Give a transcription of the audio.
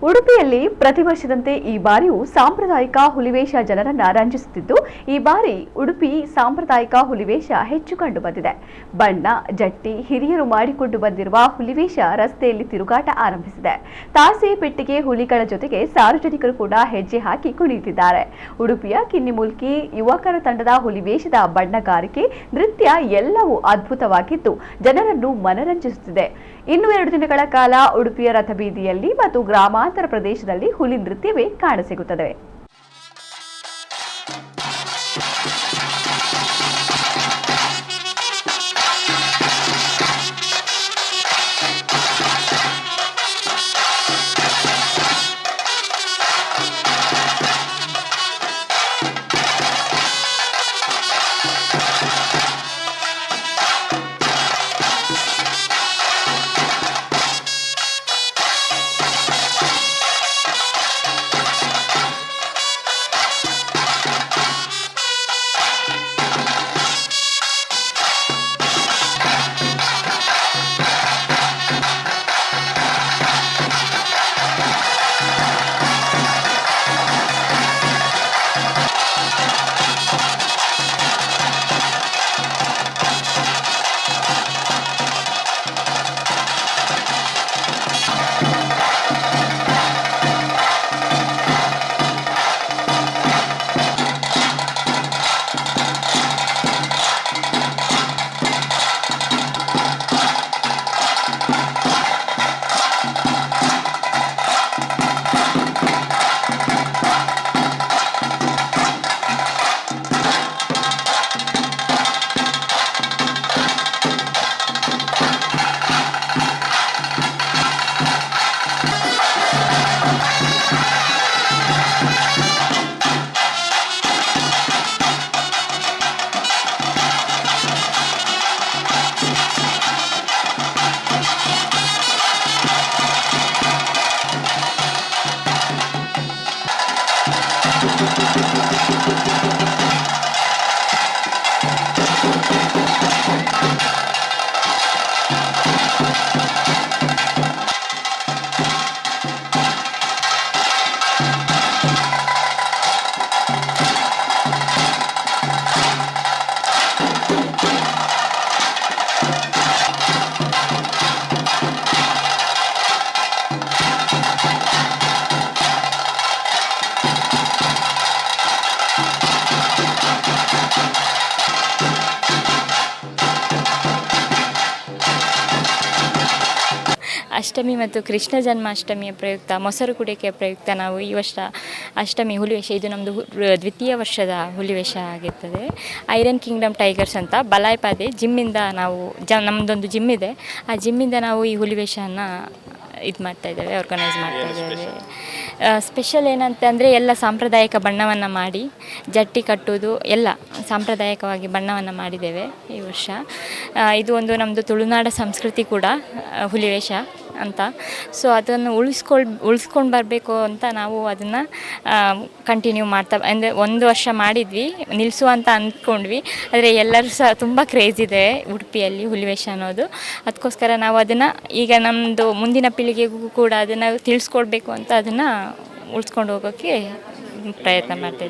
ಉಡುಪಿಯಲ್ಲಿ ಪ್ರತಿ ವರ್ಷದಂತೆ ಈ ಬಾರಿಯೂ ಸಾಂಪ್ರದಾಯಿಕ ಹುಲಿವೇಷ ಜನರನ್ನ ರಂಜಿಸುತ್ತಿದ್ದು, ಈ ಬಾರಿ ಉಡುಪಿ ಸಾಂಪ್ರದಾಯಿಕ ಹುಲಿವೇಷ ಹೆಚ್ಚು ಕಂಡು ಬಂದಿದೆ. ಬಣ್ಣ, ಜಟ್ಟಿ, ಹಿರಿಯರು ಮಾಡಿಕೊಂಡು ಬಂದಿರುವ ಹುಲಿವೇಷ ರಸ್ತೆಯಲ್ಲಿ ತಿರುಗಾಟ ಆರಂಭಿಸಿದೆ. ತಾಸೆ ಪೆಟ್ಟಿಗೆ ಹುಲಿಗಳ ಜೊತೆಗೆ ಸಾರ್ವಜನಿಕರು ಕೂಡ ಹೆಜ್ಜೆ ಹಾಕಿ ಕುಣಿಯುತ್ತಿದ್ದಾರೆ. ಉಡುಪಿಯ ಕಿನ್ನಿಮೂಲ್ಕಿ ಯುವಕರ ತಂಡದ ಹುಲಿವೇಷದ ಬಣ್ಣಗಾರಿಕೆ, ನೃತ್ಯ ಎಲ್ಲವೂ ಅದ್ಭುತವಾಗಿದ್ದು ಜನರನ್ನು ಮನರಂಜಿಸುತ್ತಿದೆ. ಇನ್ನು 2 ದಿನಗಳ ಕಾಲ ಉಡುಪಿಯ ರಥಬೀದಿಯಲ್ಲಿ ಮತ್ತು ಗ್ರಾಮಾಂತರ ಪ್ರದೇಶದಲ್ಲಿ ಹುಲಿ ನೃತ್ಯವೇ ಕಾಣಸಿಗುತ್ತದೆ. ಅಷ್ಟಮಿ ಮತ್ತು ಕೃಷ್ಣ ಜನ್ಮಾಷ್ಟಮಿಯ ಪ್ರಯುಕ್ತ ಮೊಸರು ಕುಡಿಕೆ ಪ್ರಯುಕ್ತ ನಾವು ಈ ವರ್ಷ ಅಷ್ಟಮಿ ಹುಲಿವೇಷ, ಇದು ನಮ್ಮದು ದ್ವಿತೀಯ ವರ್ಷದ ಹುಲಿವೇಷ ಆಗಿರ್ತದೆ. ಐರನ್ ಕಿಂಗ್ಡಮ್ ಟೈಗರ್ಸ್ ಅಂತ ಬಲಾಯ್ಪಾದೆ ಜಿಮ್ಮಿಂದ ನಾವು ನಮ್ಮದೊಂದು ಜಿಮ್ ಇದೆ. ಆ ಜಿಮ್ಮಿಂದ ನಾವು ಈ ಹುಲಿವೇಷನ ಇದು ಮಾಡ್ತಾಯಿದ್ದೇವೆ, ಆರ್ಗನೈಸ್ ಮಾಡ್ತಾಯಿದ್ದೇವೆ. ಸ್ಪೆಷಲ್ ಏನಂತಂದರೆ ಎಲ್ಲ ಸಾಂಪ್ರದಾಯಿಕ ಬಣ್ಣವನ್ನು ಮಾಡಿ ಜಟ್ಟಿ ಕಟ್ಟುವುದು ಎಲ್ಲ ಸಾಂಪ್ರದಾಯಿಕವಾಗಿ ಬಣ್ಣವನ್ನು ಮಾಡಿದ್ದೇವೆ ಈ ವರ್ಷ. ಇದು ಒಂದು ನಮ್ಮದು ತುಳುನಾಡ ಸಂಸ್ಕೃತಿ ಕೂಡ ಹುಲಿವೇಷ ಅಂತ. ಸೊ ಅದನ್ನು ಉಳಿಸ್ಕೊಂಡು ಬರಬೇಕು ಅಂತ ನಾವು ಅದನ್ನು ಕಂಟಿನ್ಯೂ ಮಾಡ್ತಾ, ಅಂದರೆ 1 ವರ್ಷ ಮಾಡಿದ್ವಿ, ನಿಲ್ಲಿಸುವ ಅಂತ ಅಂದ್ಕೊಂಡ್ವಿ. ಆದರೆ ಎಲ್ಲರೂ ಸಹ ತುಂಬ ಕ್ರೇಜ್ ಇದೆ ಉಡುಪಿಯಲ್ಲಿ ಹುಲಿವೇಷ ಅನ್ನೋದು. ಅದಕ್ಕೋಸ್ಕರ ನಾವು ಅದನ್ನು ಈಗ ನಮ್ಮದು ಮುಂದಿನ ಪೀಳಿಗೆಗೂ ಕೂಡ ಅದನ್ನು ತಿಳಿಸ್ಕೊಡ್ಬೇಕು ಅಂತ ಅದನ್ನು ಉಳಿಸ್ಕೊಂಡು ಹೋಗೋಕ್ಕೆ ಪ್ರಯತ್ನ ಮಾಡ್ತಾಯಿದ್ವಿ.